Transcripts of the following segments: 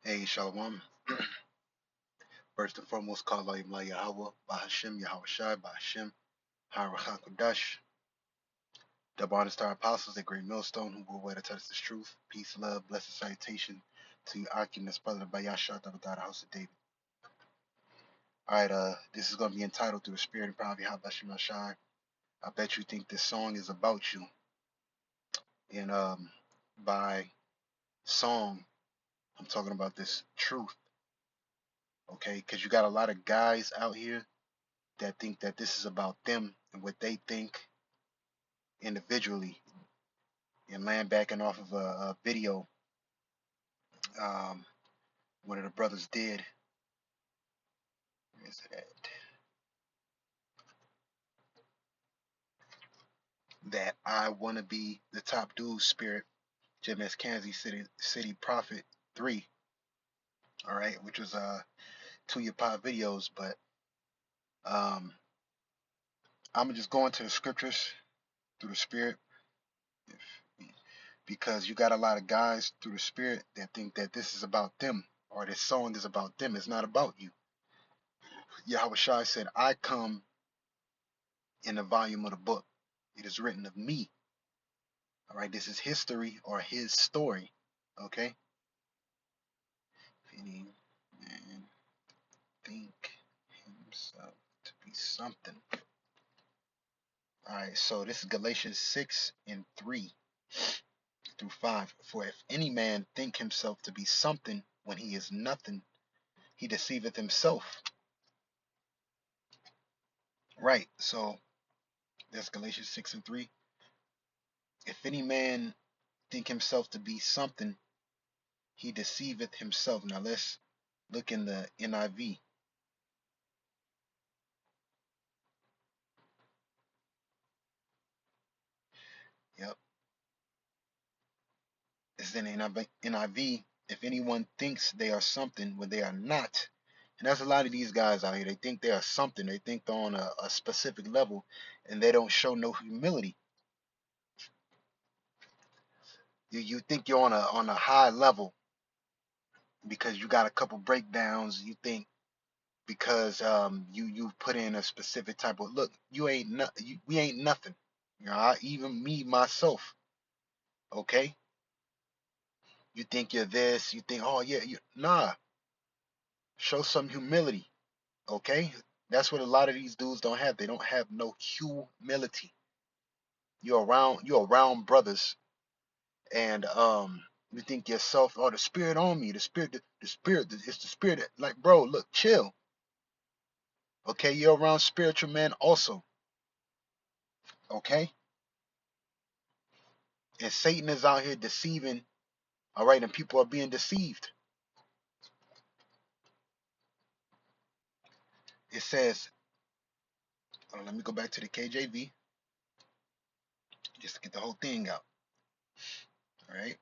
Hey, Shalom. First and foremost, call out Yahawah, Bahasham, Yahawashi, Bahasham, Harachakodash. Double honors to our apostles, the great millstone who will wait to touch this truth. Peace, love, blessed salutation to you, Akim, that's brother by Yashar, the house of David. Alright, this is going to be entitled Through the Spirit and Power of Yahawashi Mashai. I bet you think this song is about you. And by song, I'm talking about this truth, okay? Because you got a lot of guys out here that think that this is about them and what they think individually, and land backing off of a video um, one of the brothers did. Where is it at? That I want to be the top dude spirit, Jim S. Kansas City Prophet 3. All right, which was 2 year pod videos, but um, I'm just going to the scriptures through the spirit, because you got a lot of guys through the spirit that think that this is about them, or this song is about them. It's not about you. Yahawashi said, I come in the volume of the book. It is written of me. All right, this is history or his story. Okay. If any man think himself to be something. All right, so this is Galatians 6 and 3 through 5. For if any man think himself to be something when he is nothing, he deceiveth himself. Right, so that's Galatians 6 and 3. If any man think himself to be something, he deceiveth himself. Now let's look in the NIV. Yep, it's in the NIV. If anyone thinks they are something when they are not, and that's a lot of these guys out here. They think they are something. They think they're on a specific level, and they don't show no humility. You think you're on a high level because you got a couple breakdowns. You think because you put in a specific type of look. You ain't we ain't nothing. You know, even me myself. Okay, you think you're this. You think, oh yeah, nah. Show some humility. Okay, that's what a lot of these dudes don't have. They don't have no humility. You're around brothers, and you think yourself, oh, the spirit on me, the spirit, it's the spirit that, like, bro, look, chill. Okay, you're around spiritual men also. Okay, and Satan is out here deceiving. All right, and people are being deceived. It says, let me go back to the KJV just to get the whole thing out. All right,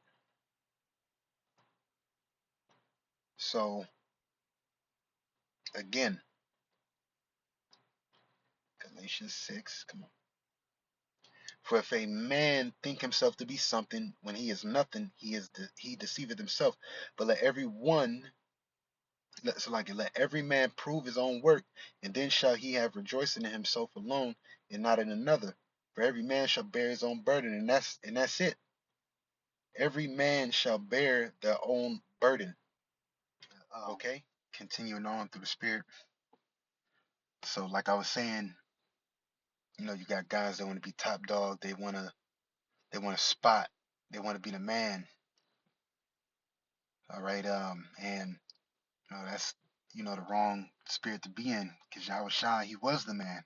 so again, Galatians 6. Come on. For if a man think himself to be something when he is nothing, he deceiveth himself. But let every man prove his own work, and then shall he have rejoicing in himself alone, and not in another. For every man shall bear his own burden, and that's it. Every man shall bear their own burden. Okay, continuing on through the spirit. So, like I was saying, you got guys that want to be top dog. They want to spot. They want to be the man. All right, and that's the wrong spirit to be in, because Yahawashi, he was the man.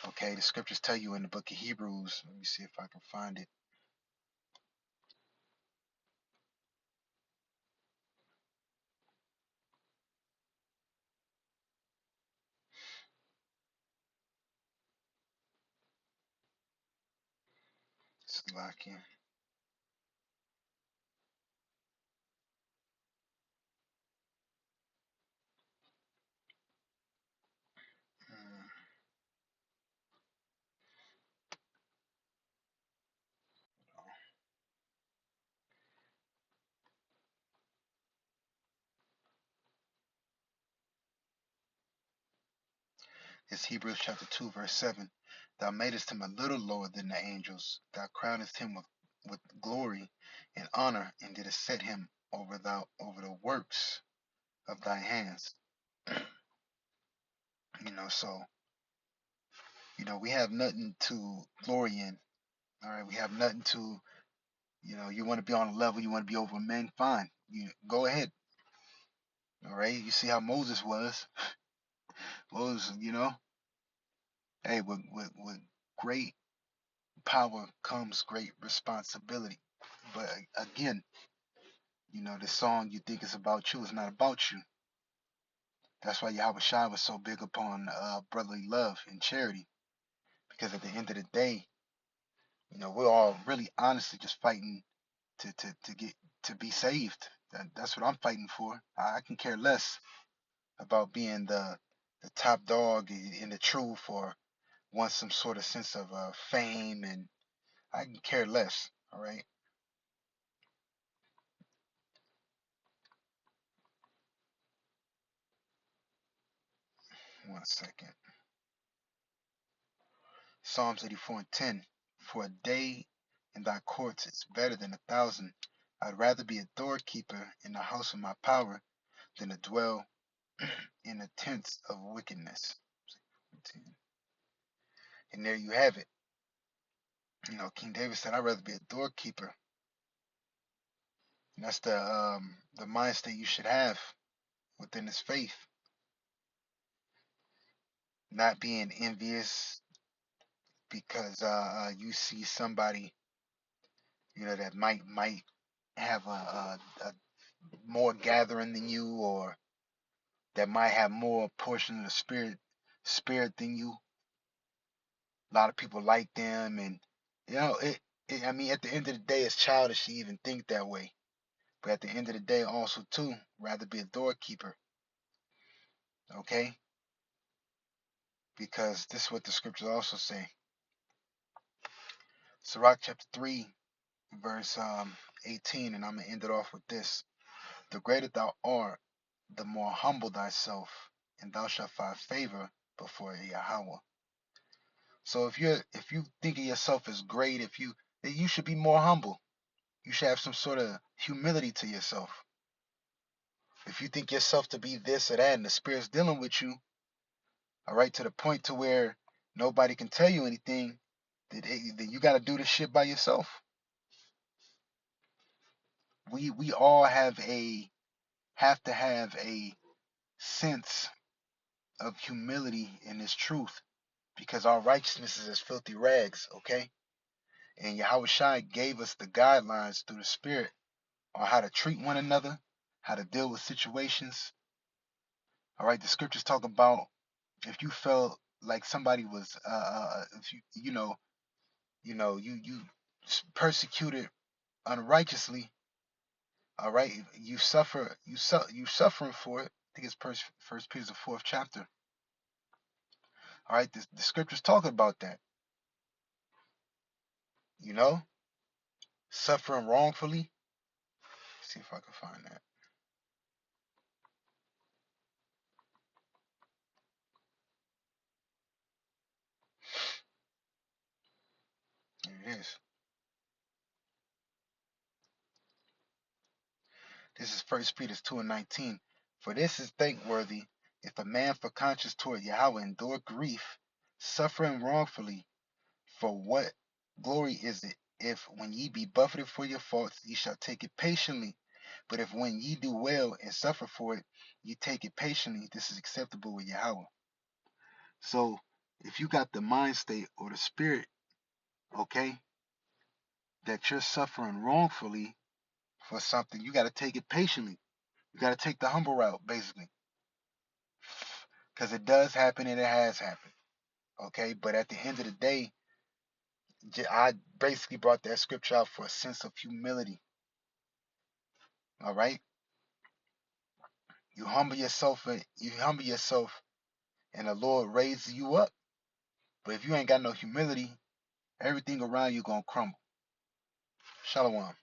Okay, the scriptures tell you in the book of Hebrews. Let me see if I can find it. It's lock in. It's Hebrews chapter 2, verse 7. Thou madest him a little lower than the angels. Thou crownest him with glory and honor, and didst set him over the works of thy hands. So we have nothing to glory in. All right, we have nothing to, you want to be on a level, you want to be over men, fine. You go ahead. All right, you see how Moses was. Moses, hey, with great power comes great responsibility. But again, this song you think is about you is not about you. That's why Yahawashi was so big upon brotherly love and charity. Because at the end of the day, we're all really honestly just fighting to get to be saved. That's what I'm fighting for. I can care less about being the top dog in the truth or want some sort of sense of fame, and I can care less. All right. 1 second. Psalms 84:10. For a day in thy courts is better than 1,000. I'd rather be a doorkeeper in the house of my power than to dwell in the tents of wickedness. And there you have it. King David said, I'd rather be a doorkeeper. And that's the mind state you should have within this faith. Not being envious because you see somebody, that might have a more gathering than you, or that might have more portion of the spirit than you. A lot of people like them, and I mean, at the end of the day, it's childish to even think that way. But at the end of the day, also too, rather be a doorkeeper, okay? Because this is what the scriptures also say. Sirach chapter 3, verse 18, and I'm gonna end it off with this: the greater thou art, the more humble thyself, and thou shalt find favor before Yahawah. So if you think of yourself as great, then you should be more humble. You should have some sort of humility to yourself. If you think yourself to be this or that, and the spirit's dealing with you, all right, to the point to where nobody can tell you anything, then you got to do this shit by yourself. We all have to have a sense of humility in this truth, because our righteousness is as filthy rags, okay? And Yahawashi gave us the guidelines through the Spirit on how to treat one another, how to deal with situations. All right, the scriptures talk about if you felt like somebody was, if you persecuted unrighteously. All right, you suffering for it. I think it's First Peter the 4th chapter. All right, the scriptures talk about that. Suffering wrongfully. Let's see if I can find that. There it is. This is First Peter 2:19. For this is thankworthy, if a man for conscience toward Yahawah endure grief, suffering wrongfully. For what glory is it, if when ye be buffeted for your faults, ye shall take it patiently? But if when ye do well and suffer for it, ye take it patiently, this is acceptable with Yahawah. So if you got the mind state or the spirit, okay, that you're suffering wrongfully for something, you got to take it patiently. You got to take the humble route, basically. Because it does happen and it has happened. Okay, but at the end of the day, I basically brought that scripture out for a sense of humility. All right, you humble yourself, and the Lord raises you up. But if you ain't got no humility, everything around you gonna crumble. Shalom.